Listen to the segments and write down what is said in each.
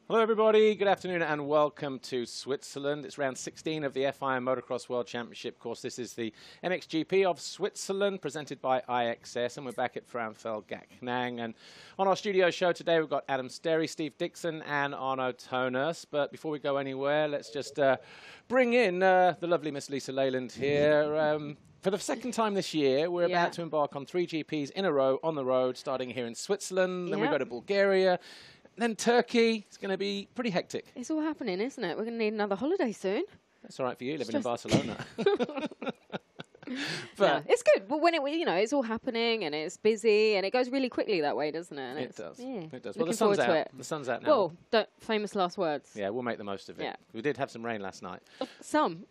Hello everybody, good afternoon and welcome to Switzerland. It's round 16 of the FIM Motocross World Championship. Of course, this is the MXGP of Switzerland presented by iXS, and we're back at Frauenfeld-Gachnang. And on our studio show today we've got Adam Sterry, Steve Dixon and Arno Tonus. But before we go anywhere, let's just bring in the lovely Miss Lisa Leyland here. For the second time this year, we're about to embark on 3 GPs in a row on the road, starting here in Switzerland, then we go to Bulgaria, then Turkey. It's going to be pretty hectic. It's all happening, isn't it? We're going to need another holiday soon. That's all right for you, living in Barcelona. But it's good. But when it's all happening and it's busy and it goes really quickly that way, doesn't it? And it does. Yeah. It does. Well, the sun's out. The sun's out now. Well, famous last words. Yeah, we'll make the most of it. Yeah. We did have some rain last night. Some.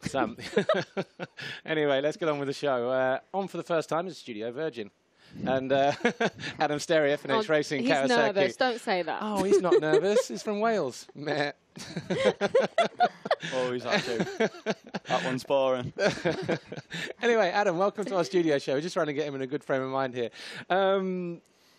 Anyway, let's get on with the show. On for the first time is Studio Virgin. And Adam Sterry, FNH Racing, he's Kawasaki. nervous, don't say that. Oh, he's not nervous. He's from Wales. Meh. Always have to. That one's boring. Anyway, Adam, welcome to our studio show. We're just trying to get him in a good frame of mind here.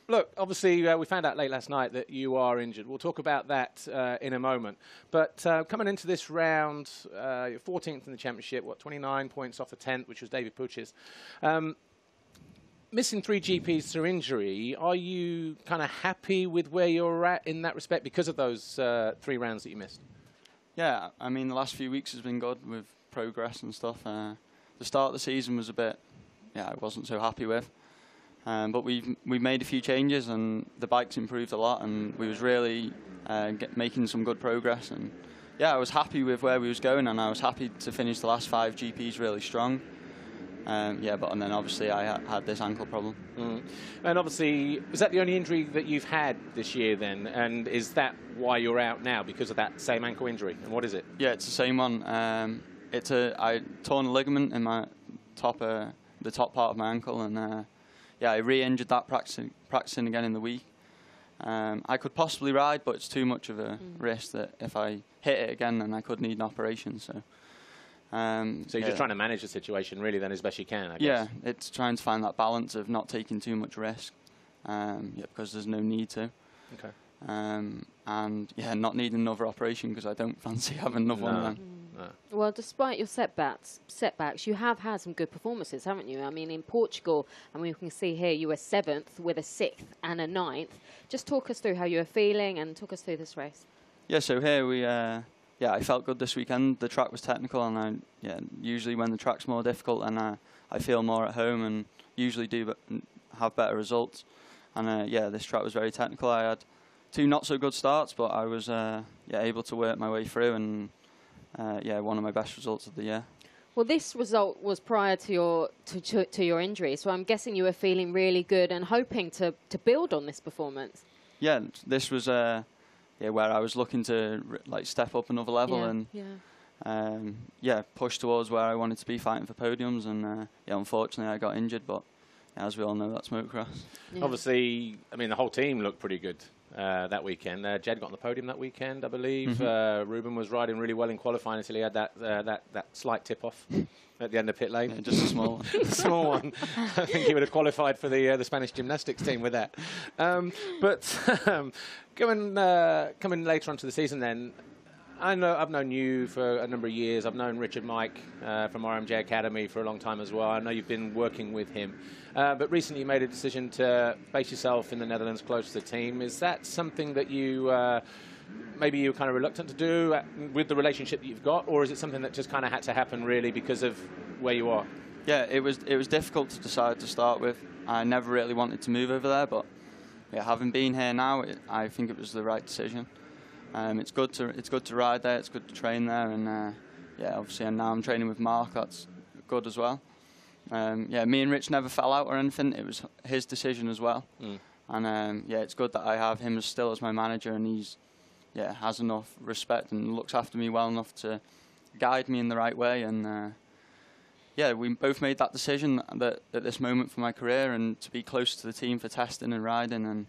Look, obviously, we found out late last night that you are injured. We'll talk about that in a moment. But coming into this round, you're 14th in the championship, 29 points off the 10th, which was David Pucci's. Missing 3 GPs through injury, are you kind of happy with where you're at in that respect because of those 3 rounds that you missed? Yeah, I mean, the last few weeks has been good with progress and stuff. The start of the season was a bit, I wasn't so happy with. But we've made a few changes and the bike's improved a lot, and we was really making some good progress. And yeah, I was happy with where we was going, and I was happy to finish the last 5 GPs really strong. And then obviously I had this ankle problem. And obviously, is that the only injury that you've had this year then? And is that why you're out now, because of that same ankle injury? And what is it? Yeah, it's the same one. I torn a ligament in my the top part of my ankle, and I re-injured that practicing again in the week. I could possibly ride, but it's too much of a risk that if I hit it again, then I could need an operation. So you're just trying to manage the situation really then as best you can, I guess. Yeah, it's trying to find that balance of not taking too much risk, because there's no need to. Okay. And not needing another operation because I don't fancy having another one then. No. Well, despite your setbacks, you have had some good performances, haven't you? I mean, in Portugal, and we can see here you were 7th with a 6th and a 9th. Just talk us through how you were feeling and talk us through this race. Yeah, so here we... I felt good this weekend. The track was technical, and usually when the track's more difficult, and I feel more at home and usually do have better results. And this track was very technical. I had 2 not so good starts, but I was able to work my way through, and one of my best results of the year. Well, this result was prior to your injury, so I'm guessing you were feeling really good and hoping to build on this performance. Yeah, this was where I was looking to step up another level and push towards where I wanted to be, fighting for podiums. And unfortunately I got injured, but as we all know, that's motocross. Yeah. Obviously, I mean, the whole team looked pretty good that weekend. Jed got on the podium that weekend, I believe. Ruben was riding really well in qualifying until he had that slight tip-off at the end of pit lane. Yeah, just a small one. A small one. I think he would have qualified for the Spanish gymnastics team with that. Coming later on to the season then, I've known you for a number of years. I've known Richard Mike from RMJ Academy for a long time as well. I know you've been working with him. But recently you made a decision to base yourself in the Netherlands close to the team. Is that something that you maybe you're kind of reluctant to do with the relationship that you've got, or is it something that just kind of had to happen really because of where you are? Yeah, it was difficult to decide to start with. I never really wanted to move over there, but having been here now, I think it was the right decision. It's good to ride there. It's good to train there, and obviously, and now I'm training with Mark. That's good as well. Me and Rich never fell out or anything. It was his decision as well. And it's good that I have him still as my manager, and he's has enough respect and looks after me well enough to guide me in the right way. And we both made that decision that at this moment for my career, and to be close to the team for testing and riding, and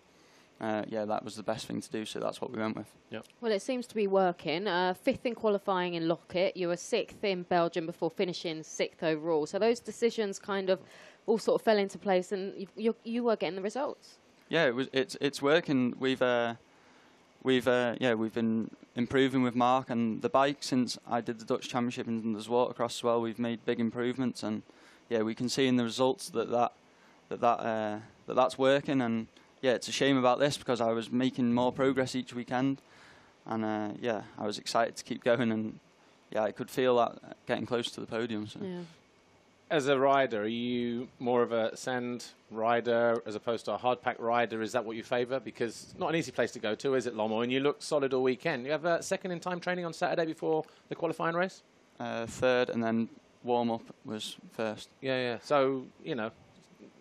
that was the best thing to do, so that's what we went with. Yep. Well, it seems to be working. 5th in qualifying in Locket. You were 6th in Belgium before finishing 6th overall. So those decisions kind of all sort of fell into place, and you were getting the results. Yeah, it's working. We've we've been improving with Mark and the bike since I did the Dutch Championship and the Zwatercross as well. We've made big improvements, and yeah, we can see in the results that's working. And yeah, it's a shame about this because I was making more progress each weekend, and yeah, I was excited to keep going, and yeah, I could feel that getting close to the podium. So. Yeah. As a rider, are you more of a sand rider as opposed to a hard pack rider? Is that what you favour? Because it's not an easy place to go to, is it, Lomo? And you look solid all weekend. You have a second in time training on Saturday before the qualifying race? Third, and then warm-up was first. Yeah, yeah. So, you know,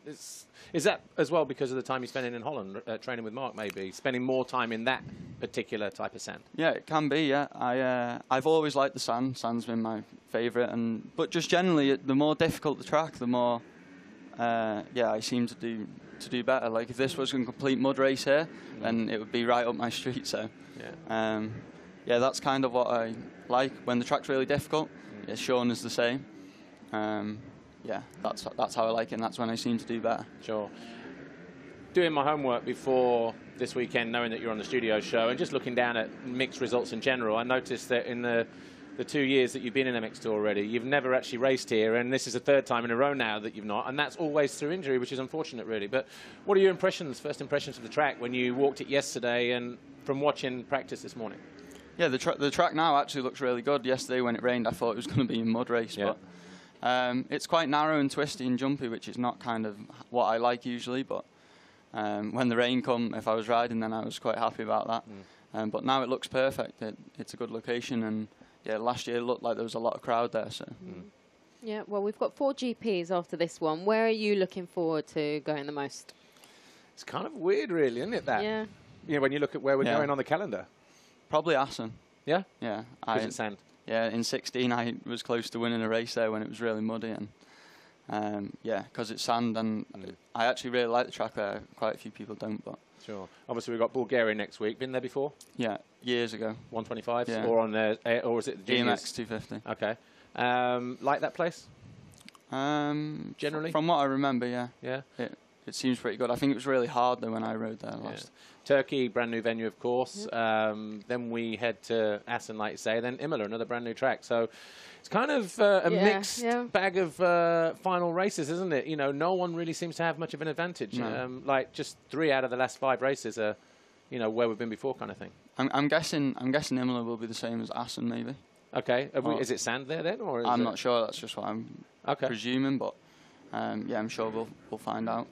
is that as well because of the time you're spending in Holland training with Mark, maybe? Spending more time in that particular type of sand? Yeah, it can be, yeah. I've always liked the sand. Sand's been my favourite. But just generally, the more difficult the track, the more, yeah, I seem to do better. Like, if this was a complete mud race here, then it would be right up my street. So, yeah, that's kind of what I like. When the track's really difficult, yeah, Sean is the same. Yeah, that's how I like it, and that's when I seem to do better. Sure. Doing my homework before this weekend, knowing that you're on the studio show, and just looking down at mixed results in general, I noticed that in the 2 years that you've been in MX2 already, you've never actually raced here, and this is the third time in a row now that you've not, and that's always through injury, which is unfortunate, really. But what are your first impressions of the track when you walked it yesterday and from watching practice this morning? Yeah, the track now actually looks really good. Yesterday when it rained, I thought it was going to be a mud race, yeah. But it's quite narrow and twisty and jumpy, which is not kind of what I like usually, but when the rain come, if I was riding, then I was quite happy about that. But now it looks perfect. It's a good location, and yeah, last year it looked like there was a lot of crowd there. So. Yeah, well, we've got 4 GPs after this one. Where are you looking forward to going the most? It's kind of weird, really, isn't it, that? Yeah. You know, when you look at where we're going on the calendar. Probably Assen. Yeah? Yeah. Because it's sand. Yeah, in 16 I was close to winning a race there when it was really muddy, and yeah, because it's sand, and I actually really like the track there. Quite a few people don't, but sure. Obviously, we've got Bulgaria next week. Been there before? Yeah, years ago. 125s, yeah. or on or is it the GMX 250? Okay. Like that place? Generally, from what I remember, yeah. Yeah. It seems pretty good. I think it was really hard though when I rode there last. Turkey, brand new venue, of course. Then we head to Assen, like you say. Then Imola, another brand new track. So it's kind of a mixed bag of final races, isn't it? You know, no one really seems to have much of an advantage. No. Like just 3 out of the last 5 races are, you know, where we've been before, kind of thing. I'm guessing Imola will be the same as Assen, maybe. Okay. Is it sand there then, or? I'm not sure. That's just what I'm presuming, but yeah, I'm sure we'll find out.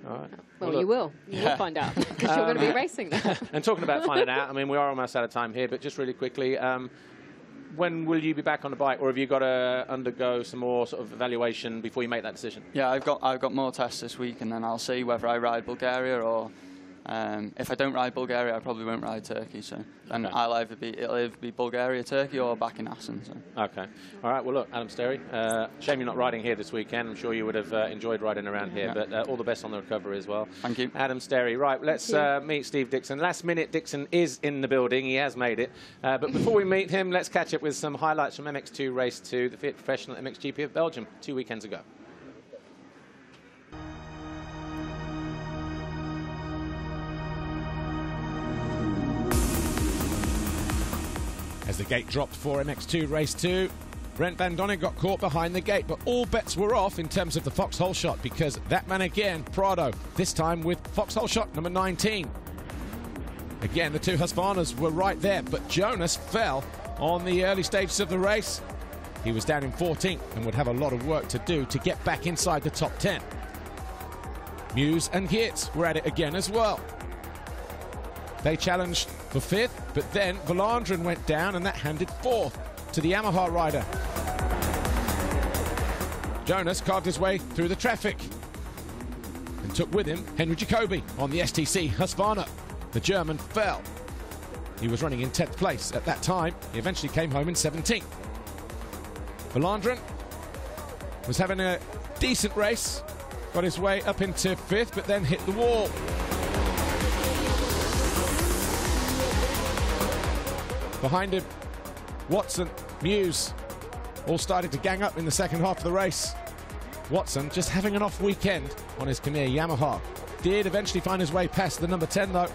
All right. Well, you will. You will find out because you're going to be racing there. And talking about finding out, I mean, we are almost out of time here, but just really quickly, when will you be back on the bike, or have you got to undergo some more sort of evaluation before you make that decision? Yeah, I've got more tests this week, and then I'll see whether I ride Bulgaria or. If I don't ride Bulgaria, I probably won't ride Turkey. So then it'll either be Bulgaria, Turkey, or back in Assen. So. Okay. All right. Well, look, Adam Sterry, shame you're not riding here this weekend. I'm sure you would have enjoyed riding around here. But all the best on the recovery as well. Thank you. Adam Sterry. Right. Let's meet Steve Dixon. Last minute, Dixon is in the building. He has made it. But before we meet him, let's catch up with some highlights from MX2 Race 2, the Fiat Professional MXGP of Belgium, 2 weekends ago. As the gate dropped for MX2 Race 2, Brent Van Donnen got caught behind the gate, but all bets were off in terms of the foxhole shot because that man again, Prado, this time with foxhole shot number 19. Again, the 2 Husqvarnas were right there, but Jonas fell on the early stages of the race. He was down in 14th and would have a lot of work to do to get back inside the top 10. Muse and Geertz were at it again as well. They challenged for 5th, but then Valandren went down and that handed 4th to the Yamaha rider. Jonas carved his way through the traffic and took with him Henry Jacobi on the STC Husqvarna. The German fell. He was running in 10th place at that time. He eventually came home in 17th. Valandren was having a decent race, got his way up into 5th, but then hit the wall. Behind him, Watson, Muse, all started to gang up in the second half of the race. Watson just having an off weekend on his Khmer Yamaha. Did eventually find his way past the number 10 though,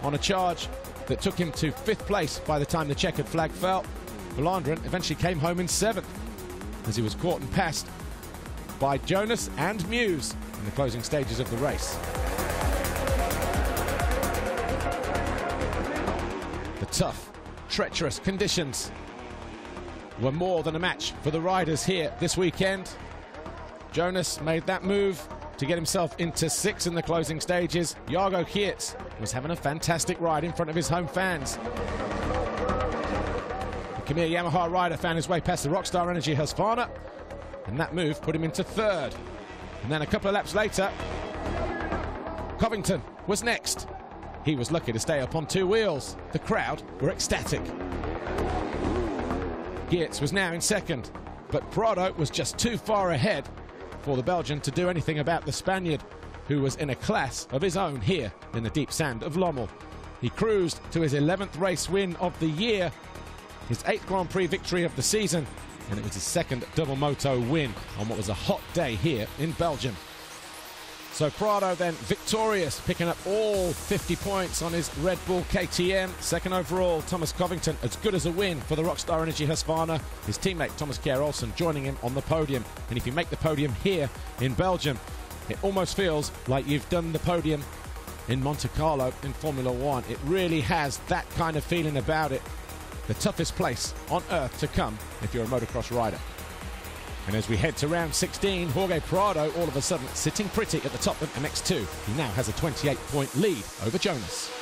on a charge that took him to 5th place by the time the checkered flag fell. Vlaanderen eventually came home in 7th as he was caught and passed by Jonas and Muse in the closing stages of the race. The tough, treacherous conditions were more than a match for the riders here this weekend. Jonas made that move to get himself into 6th in the closing stages. Jargo Geerts was having a fantastic ride in front of his home fans. The Khmer Yamaha rider found his way past the Rockstar Energy Husqvarna, and that move put him into 3rd. And then a couple of laps later, Covington was next. He was lucky to stay up on 2 wheels. The crowd were ecstatic. Geerts was now in 2nd, but Prado was just too far ahead for the Belgian to do anything about the Spaniard, who was in a class of his own here in the deep sand of Lommel. He cruised to his 11th race win of the year, his 8th Grand Prix victory of the season, and it was his 2nd double moto win on what was a hot day here in Belgium. So Prado then victorious, picking up all 50 points on his Red Bull KTM. 2nd overall, Thomas Covington, as good as a win for the Rockstar Energy Husqvarna. His teammate Thomas Kjær Olsen joining him on the podium. And if you make the podium here in Belgium, it almost feels like you've done the podium in Monte Carlo in Formula One. It really has that kind of feeling about it. The toughest place on earth to come if you're a motocross rider. And as we head to round 16, Jorge Prado all of a sudden sitting pretty at the top of MX2. He now has a 28-point lead over Jonas.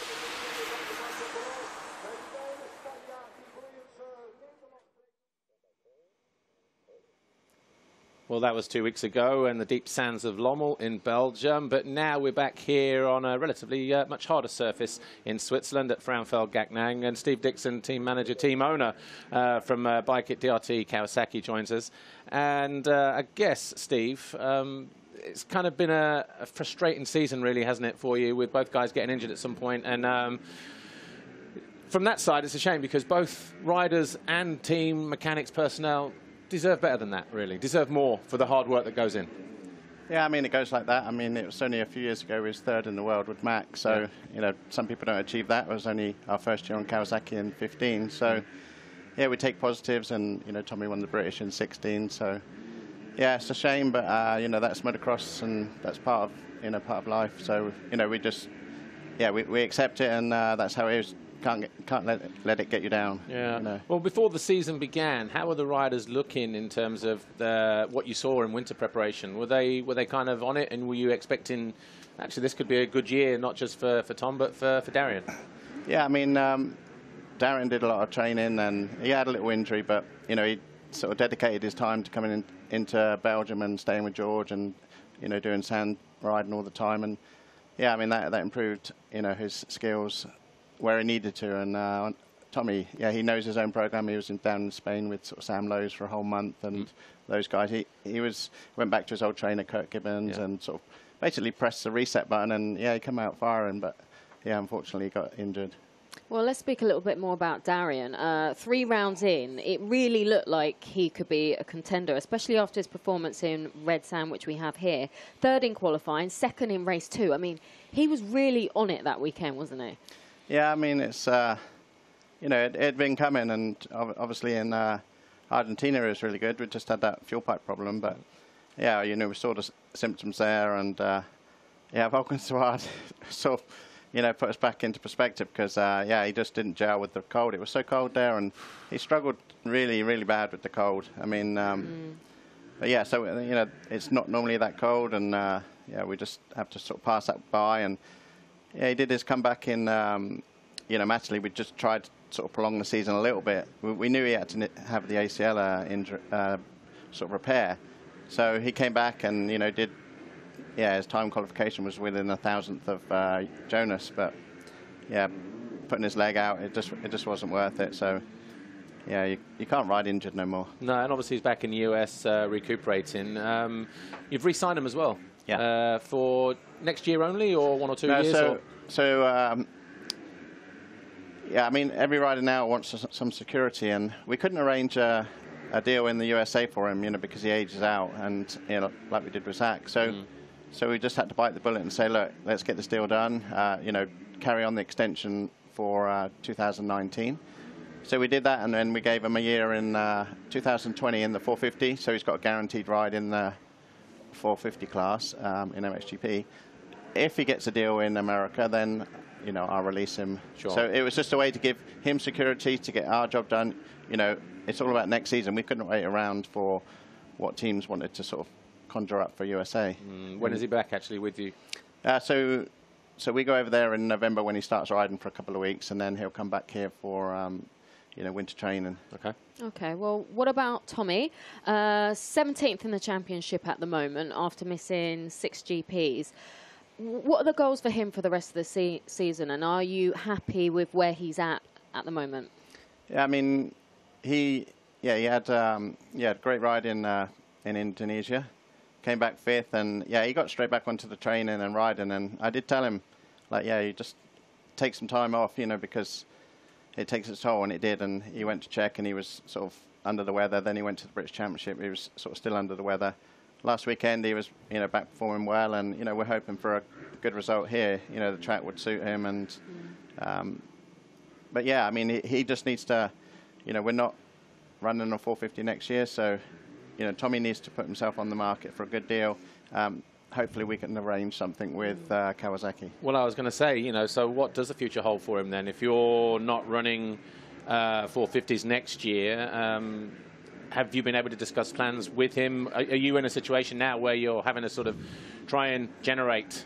Well, that was 2 weeks ago in the deep sands of Lommel in Belgium, but now we're back here on a relatively much harder surface in Switzerland at Frauenfeld-Gachnang, and Steve Dixon, team manager, team owner from Bike at DRT Kawasaki joins us. And I guess, Steve, it's kind of been a frustrating season really, hasn't it, for you, with both guys getting injured at some point, and from that side it's a shame because both riders and team mechanics personnel deserve better than that, really. Deserve more for the hard work that goes in. Yeah, I mean, it goes like that. I mean, it was only a few years ago we was 3rd in the world with Max. So, yeah, you know, some people don't achieve that. It was only our first year on Kawasaki in 15. So, yeah, we take positives. And, you know, Tommy won the British in 16. So, yeah, it's a shame. But, you know, that's motocross and that's part of life. So, you know, we just, yeah, we accept it. And that's how it is. Can't let it get you down. Yeah. You know. Well, before the season began, how were the riders looking in terms of what you saw in winter preparation? Were they kind of on it, and were you expecting actually this could be a good year, not just for Tom but for Darian? Yeah, I mean, Darian did a lot of training, and he had a little injury, but you know he sort of dedicated his time to coming into Belgium and staying with George, and you know doing sand riding all the time, and yeah, I mean that improved you know his skills where he needed to, and Tommy, yeah, he knows his own program. He was down in Spain with sort of Sam Lowe's for a whole month, and those guys. He went back to his old trainer Kurt Gibbons, and sort of basically pressed the reset button, and yeah, he came out firing, but yeah, unfortunately he got injured. Well, let's speak a little bit more about Darian. 3 rounds in, it really looked like he could be a contender, especially after his performance in Red Sand, which we have here. 3rd in qualifying, 2nd in race 2. I mean, he was really on it that weekend, wasn't he? Yeah, I mean, it's, you know, it had been coming, and obviously in Argentina it was really good. We just had that fuel pipe problem, but yeah, you know, we saw the symptoms there, and yeah, Valkenswaard sort of, you know, put us back into perspective because, yeah, he just didn't gel with the cold. It was so cold there, and he struggled really, really bad with the cold. I mean, but yeah, so, you know, it's not normally that cold, and yeah, we just have to sort of pass that by, and yeah, he did his comeback in, you know, naturally we just tried to sort of prolong the season a little bit. We knew he had to have the ACL injury, sort of repair. So he came back and, you know, did, yeah, his time qualification was within 1,000th of Jonas, but yeah, putting his leg out, it just wasn't worth it. So yeah, you can't ride injured no more. No, and obviously he's back in the US recuperating. You've re-signed him as well. Yeah. For next year only, or 1 or 2 years? Yeah, I mean, every rider now wants some security, and we couldn't arrange a deal in the USA for him, you know, because he ages out, and you know, like we did with Zach. So, so we just had to bite the bullet and say, look, let's get this deal done. You know, carry on the extension for 2019. So we did that, and then we gave him a year in 2020 in the 450. So he's got a guaranteed ride in the 450 class in MXGP. If he gets a deal in America, then I'll release him. Sure. So it was just a way to give him security to get our job done. It's all about next season. We couldn't wait around for what teams wanted to sort of conjure up for USA. When is he back actually with you? So we go over there in November when he starts riding for a couple of weeks, and then he'll come back here for winter training. Okay. Okay, well, what about Tommy? 17th in the championship at the moment after missing 6 GPs. What are the goals for him for the rest of the season, and are you happy with where he's at the moment? Yeah, I mean, he had a great ride in Indonesia. Came back 5th, and he got straight back onto the training and riding. And I did tell him, you just take some time off, because it takes its toll, and it did. And he went to check, and he was sort of under the weather. Then he went to the British Championship. He was sort of still under the weather. Last weekend, he was, back performing well, and we're hoping for a good result here. The track would suit him, and but yeah, I mean, he just needs to, we're not running a 450 next year, so Tommy needs to put himself on the market for a good deal. Hopefully, we can arrange something with Kawasaki. Well, I was going to say, so what does the future hold for him then? If you're not running 450s next year, have you been able to discuss plans with him? Are you in a situation now where you're having to sort of try and generate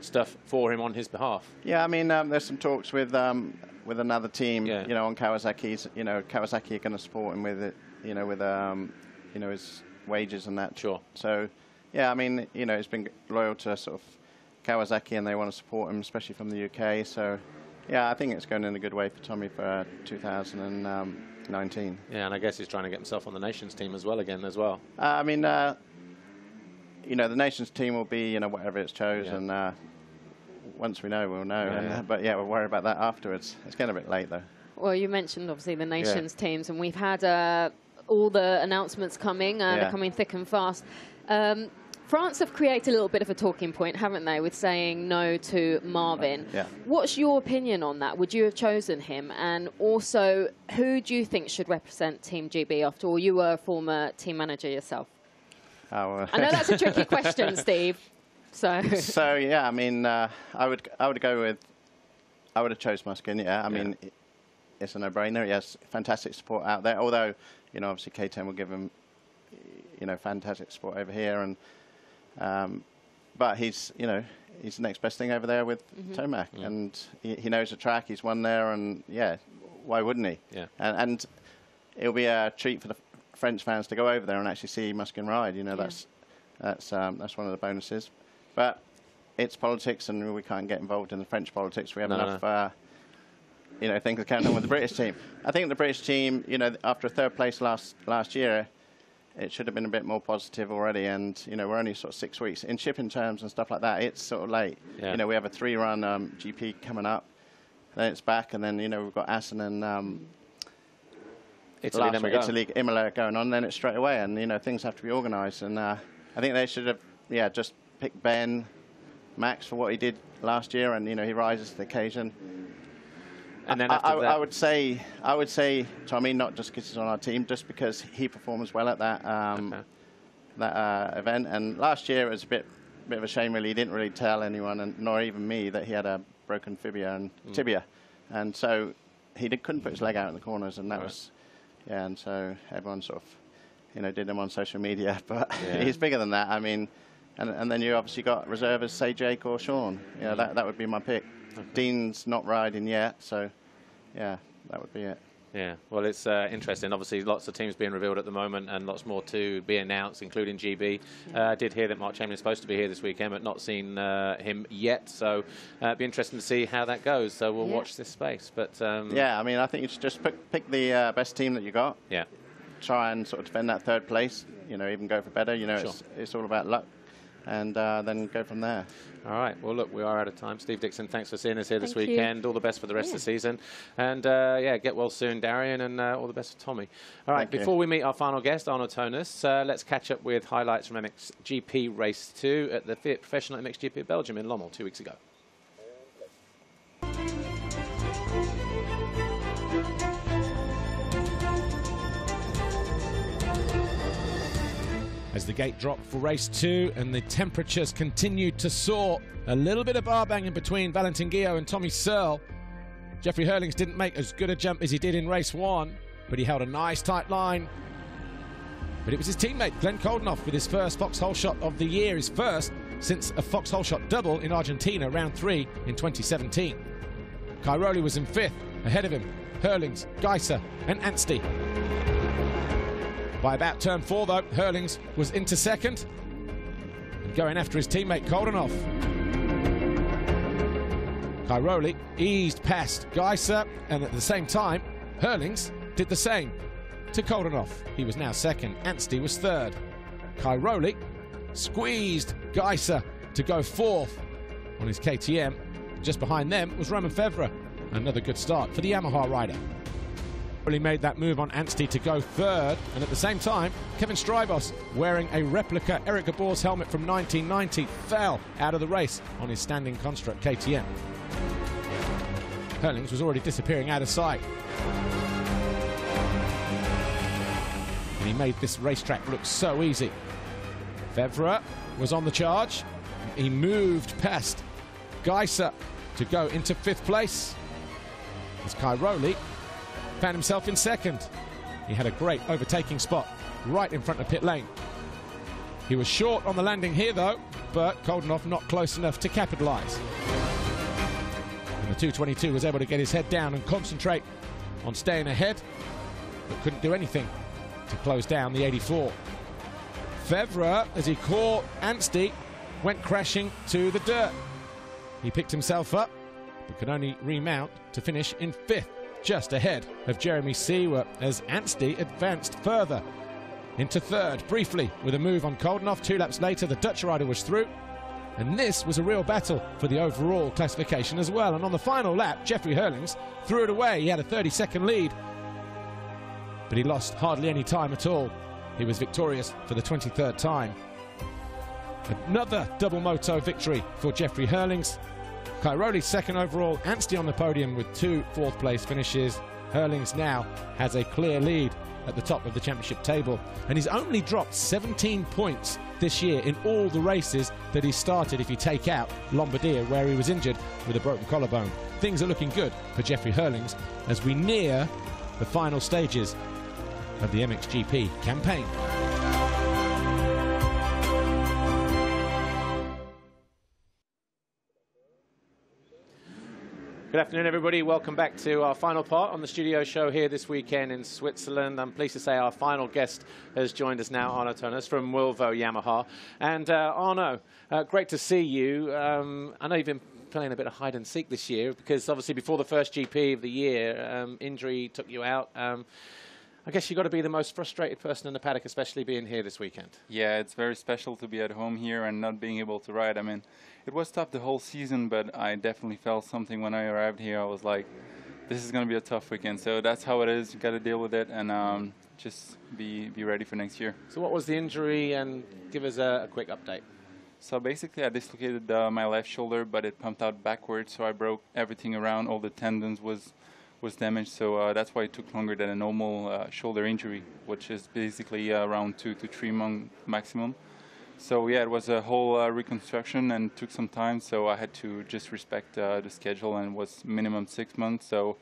stuff for him on his behalf? Yeah, I mean, there's some talks with another team, on Kawasaki's. Kawasaki are going to support him with it, with his wages and that. Sure. So, yeah, I mean, he's been loyal to sort of Kawasaki, and they want to support him, especially from the UK. So, yeah, I think it's going in a good way for Tommy for 2019. Yeah, and I guess he's trying to get himself on the Nations team as well again as well. I mean, the Nations team will be, whatever it's chosen. Yeah. Once we know, we'll know. Yeah. But yeah, we'll worry about that afterwards. It's getting a bit late, though. Well, you mentioned, obviously, the Nations teams, and we've had all the announcements coming. They're coming thick and fast. France have created a little bit of a talking point, haven't they, with saying no to Marvin. Yeah. What's your opinion on that? Would you have chosen him? And also, who do you think should represent Team GB? After all, you were a former team manager yourself. I know that's a tricky question, Steve. So yeah, I mean, I would have chose Muskin. Yeah, I mean, it's a no-brainer. He has fantastic support out there. Although, obviously K10 will give him, fantastic support over here, and but he's the next best thing over there with Tomac, and he knows the track. He's won there, and why wouldn't he? Yeah. And it'll be a treat for the French fans to go over there and actually see Muskin ride. That's one of the bonuses. But it's politics, and we can't get involved in the French politics. We have enough, things going on with the British team. I think the British team, after a 3rd place last year, it should have been a bit more positive already. And we're only sort of 6 weeks in shipping terms and stuff like that. It's sort of late. Yeah. We have a 3-run GP coming up, then it's back, and then we've got Assen and Italy, Imola going on. Then it's straight away, and things have to be organised. And I think they should have just picked Ben, Max for what he did last year, and he rises to the occasion. And then after that, I would say Tommy, not just because he's on our team, just because he performs well at that event. And last year it was a bit of a shame, really. He didn't really tell anyone, and nor even me, that he had a broken tibia, and so he couldn't put his leg out in the corners, and that was and so everyone sort of did him on social media, but he's bigger than that. I mean. And then you obviously got reservists, say Jake or Sean. That would be my pick. Okay. Dean's not riding yet, so that would be it. Yeah, well, it's interesting. Obviously, lots of teams being revealed at the moment, and lots more to be announced, including GB. I did hear that Mark Chamberlain's supposed to be here this weekend, but not seen him yet. So it'd be interesting to see how that goes. So we'll watch this space. But I mean, I think you should just pick the best team that you got. Yeah. Try and sort of defend that 3rd place. Even go for better. Sure. It's all about luck. And then go from there. All right. Well, look, we are out of time. Steve Dixon, thanks for seeing us here this weekend. All the best for the rest of the season. And, get well soon, Darian, and all the best for Tommy. All right, before we meet our final guest, Arno Tonus, let's catch up with highlights from MXGP Race 2 at the Professional MXGP Belgium in Lommel 2 weeks ago. as the gate dropped for race 2 and the temperatures continued to soar. A little bit of bar banging between Valentin Guillot and Tommy Searle. Jeffrey Hurlings didn't make as good a jump as he did in race 1, but he held a nice tight line. But it was his teammate, Glenn Koldenoff, with his first foxhole shot of the year, his first since a foxhole shot double in Argentina, round 3 in 2017. Cairoli was in 5th, ahead of him, Hurlings, Geiser and Anstey. By about turn 4, though, Hurlings was into 2nd and going after his teammate Koldenoff. Cairoli eased past Geiser, and at the same time, Hurlings did the same to Koldenoff. He was now 2nd. Anstey was 3rd. Cairoli squeezed Geiser to go 4th on his KTM. Just behind them was Romain Febvre. Another good start for the Yamaha rider. Really made that move on Anstey to go 3rd, and at the same time, Kevin Strybos, wearing a replica Eric Gabor's helmet from 1990, fell out of the race on his standing construct KTM. Hurlings was already disappearing out of sight. And he made this racetrack look so easy. Febvre was on the charge. He moved past Geiser to go into 5th place. As Cairoli found himself in 2nd. He had a great overtaking spot right in front of pit lane. He was short on the landing here though, but Koldenoff not close enough to capitalise. And the 222 was able to get his head down and concentrate on staying ahead, but couldn't do anything to close down the 84. Febvre, as he caught Anstey, went crashing to the dirt. He picked himself up, but could only remount to finish in 5th, just ahead of Jeremy Seewer, as Anstey advanced further into 3rd, briefly with a move on Koldenoff. 2 laps later, the Dutch rider was through, and this was a real battle for the overall classification as well. And on the final lap, Jeffrey Hurlings threw it away. He had a 30-second lead, but he lost hardly any time at all. He was victorious for the 23rd time. Another double moto victory for Jeffrey Hurlings. Cairoli 2nd overall, Anstey on the podium with 2 4th-place finishes. Hurlings now has a clear lead at the top of the championship table, and he's only dropped 17 points this year in all the races that he started, if you take out Lombardia, where he was injured with a broken collarbone. Things are looking good for Jeffrey Hurlings as we near the final stages of the MXGP campaign. Good afternoon, everybody. Welcome back to our final part on the studio show here this weekend in Switzerland. I'm pleased to say our final guest has joined us now, Arno Tonas from Wilvo Yamaha. And Arno, great to see you. I know you've been playing a bit of hide and seek this year because obviously before the first GP of the year, injury took you out. I guess you've got to be the most frustrated person in the paddock, especially being here this weekend. Yeah, it's very special to be at home here and not being able to ride. I mean, it was tough the whole season, but I definitely felt something when I arrived here. I was like, this is going to be a tough weekend. So that's how it is. You got to deal with it and just be ready for next year. So what was the injury, and give us a quick update. So basically I dislocated my left shoulder, but it pumped out backwards. So I broke everything around. All the tendons was damaged. So that's why it took longer than a normal shoulder injury, which is basically around 2 to 3 months maximum. So yeah, it was a whole reconstruction and took some time. So I had to just respect the schedule, and it was minimum 6 months. So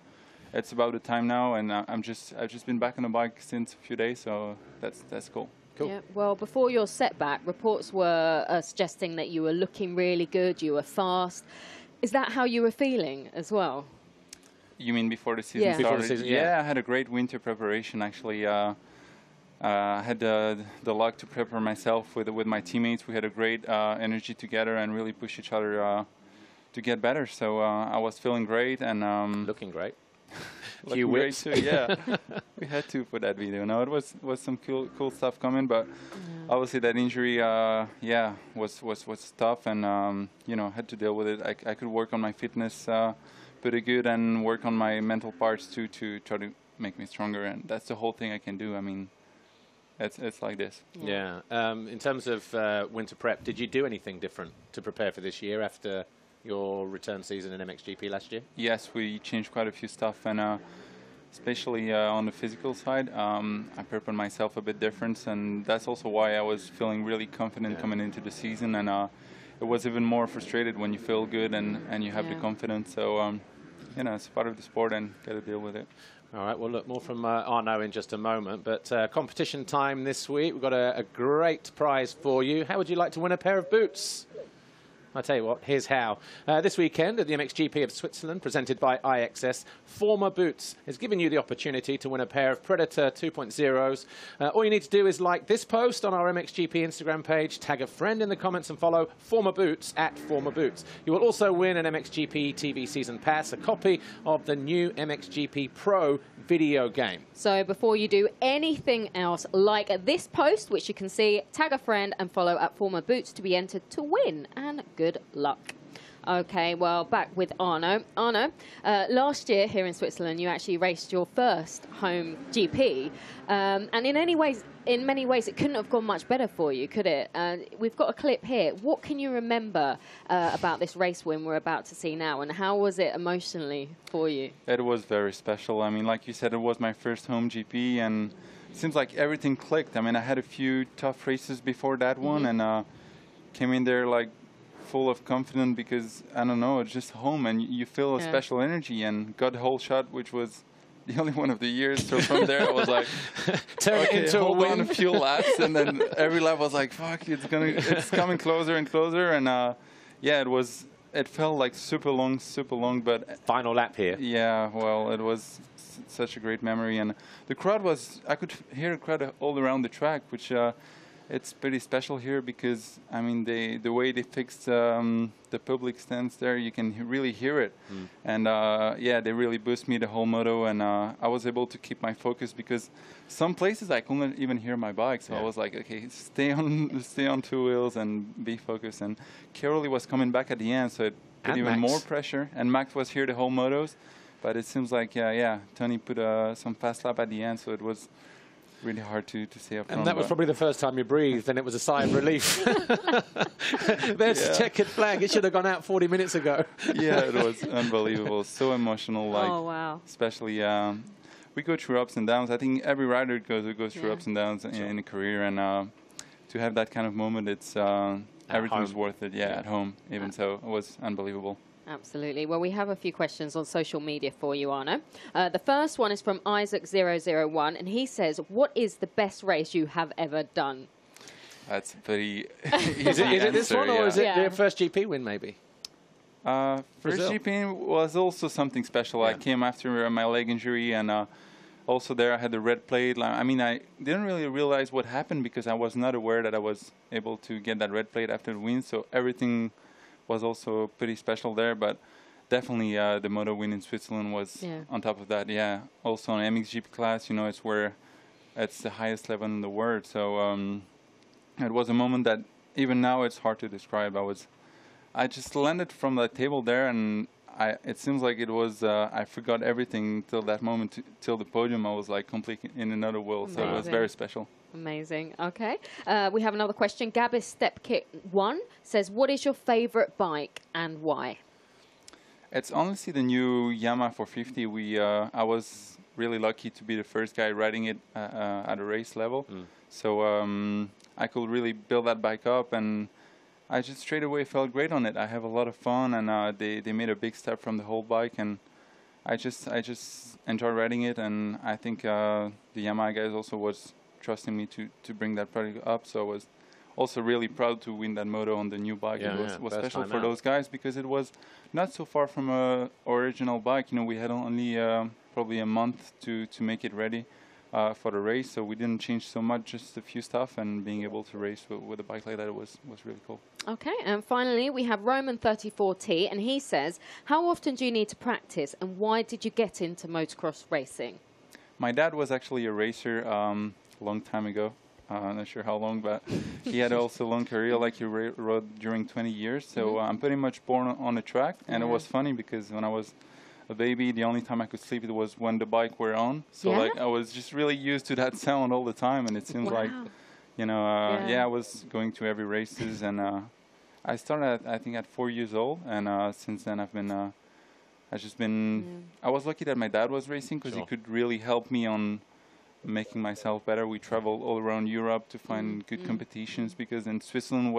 it's about the time now, and I've just been back on the bike since a few days. So that's cool. Cool. Yeah, well, before your setback, reports were suggesting that you were looking really good, you were fast. Is that how you were feeling as well? You mean before the season started? Before the season, yeah, I had a great winter preparation, actually. I had the luck to prepare myself with my teammates. We had a great energy together and really push each other to get better. So I was feeling great and looking great. Looking great too. Yeah, we had to for that video. No, it was some cool stuff coming, but obviously that injury, was tough, and you know, had to deal with it. I could work on my fitness pretty good and work on my mental parts too to try to make me stronger, and that's the whole thing I can do. I mean, it's like this. Yeah. In terms of winter prep, did you do anything different to prepare for this year after your return season in MXGP last year? Yes, we changed quite a few stuff, and especially on the physical side. I prepared myself a bit different, and that's also why I was feeling really confident coming into the season. And it was even more frustrated when you feel good and you have the confidence. So, you know, it's part of the sport and got to deal with it. All right, well, look, more from Arno in just a moment. But competition time this week. We've got a great prize for you. How would you like to win a pair of boots? I'll tell you what, here's how. This weekend at the MXGP of Switzerland, presented by iXS, Former Boots has given you the opportunity to win a pair of Predator 2.0s. All you need to do is like this post on our MXGP Instagram page, tag a friend in the comments and follow Former Boots at Former Boots. You will also win an MXGP TV Season Pass, a copy of the new MXGP Pro video game. So before you do anything else like this post, which you can see, tag a friend and follow at Former Boots to be entered to win. And good luck. Okay, well, back with Arno. Arno, last year here in Switzerland, you actually raced your first home GP. And in many ways, it couldn't have gone much better for you, could it? We've got a clip here. What can you remember about this race win we're about to see now, and how was it emotionally for you? It was very special. I mean, like you said, it was my first home GP, and it seems like everything clicked. I mean, I had a few tough races before that one, and came in there like full of confidence because, I don't know, it's just home and you feel a special energy, and got the whole shot, which was the only one of the years. So from there I was like, okay, hold on a few laps, and then every lap was like, fuck, it's coming closer and closer, and yeah, it felt like super long, but final lap here. Yeah, well, it was such a great memory, and the crowd I could hear the crowd all around the track, which it's pretty special here because, I mean, the way they fixed the public stands there, you can really hear it. And yeah, they really boost me the whole moto, and I was able to keep my focus because some places I couldn't even hear my bike. So I was like, okay, stay on two wheels and be focused. And Carolee was coming back at the end, so it put even more pressure. And Max was here the whole motos, but it seems like, yeah, Tony put some fast lap at the end, so it was really hard to stay up front. And that was probably the first time you breathed, and it was a sigh of relief. There's the checkered flag. It should have gone out 40 minutes ago. Yeah, it was unbelievable. So emotional. Like, oh, wow. Especially, we go through ups and downs. I think every rider goes through ups and downs in a career, and to have that kind of moment, it's everything was worth it. Yeah, at home, even so, it was unbelievable. Absolutely. Well, we have a few questions on social media for you, Arno. The first one is from Isaac001, and he says, what is the best race you have ever done? That's pretty easy Is it this one, or is it Yeah. the first GP win, maybe? First GP was also something special. I came after my leg injury, and also there I had the red plate. I mean, I didn't really realize what happened because I was not aware that I was able to get that red plate after the win, so everything was also pretty special there, but definitely the moto win in Switzerland was on top of that. Yeah, also on MXGP class, you know, it's the highest level in the world. So it was a moment that even now it's hard to describe. I just landed from the table there, and it seems like it was I forgot everything till that moment, till the podium. I was like completely in another world. Amazing. So it was very special. Amazing. Okay. We have another question. Gabis StepKit1 says, what is your favorite bike and why? It's honestly the new Yamaha 450. I was really lucky to be the first guy riding it at a race level. So I could really build that bike up, and I just straight away felt great on it. I have a lot of fun, and they made a big step from the whole bike, and I just enjoy riding it, and I think the Yamaha guys also was trusting me to bring that product up. So I was also really proud to win that moto on the new bike. It was special for those guys because it was not so far from a original bike. You know, we had only probably a month to make it ready for the race, so we didn't change so much, just a few stuff, and being able to race with a bike like that was really cool. Okay, and finally we have Roman34T, and he says, how often do you need to practice, and why did you get into motocross racing? My dad was actually a racer long time ago. I'm not sure how long, but he had also a long career, like he rode during 20 years. So I'm pretty much born on the track, and it was funny because when I was a baby, the only time I could sleep it was when the bike were on. So like I was just really used to that sound all the time, and it seems like, you know, I was going to every races, and I started I think at 4 years old, and since then I've been I've just been. I was lucky that my dad was racing because he could really help me on making myself better. We traveled all around Europe to find good competitions because in Switzerland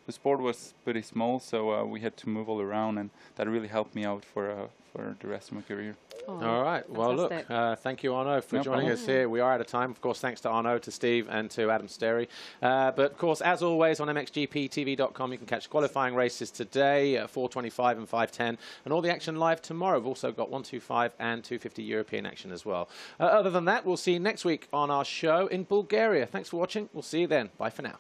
the sport was pretty small, so we had to move all around, and that really helped me out for the rest of my career. Oh, all right. Well, look, thank you, Arno, for joining us here. We are out of time. Of course, thanks to Arno, to Steve, and to Adam Sterry. But, of course, as always, on MXGPTV.com, you can catch qualifying races today at 4:25 and 5:10, and all the action live tomorrow. We've also got 125 and 250 European action as well. Other than that, we'll see you next week on our show in Bulgaria. Thanks for watching. We'll see you then. Bye for now.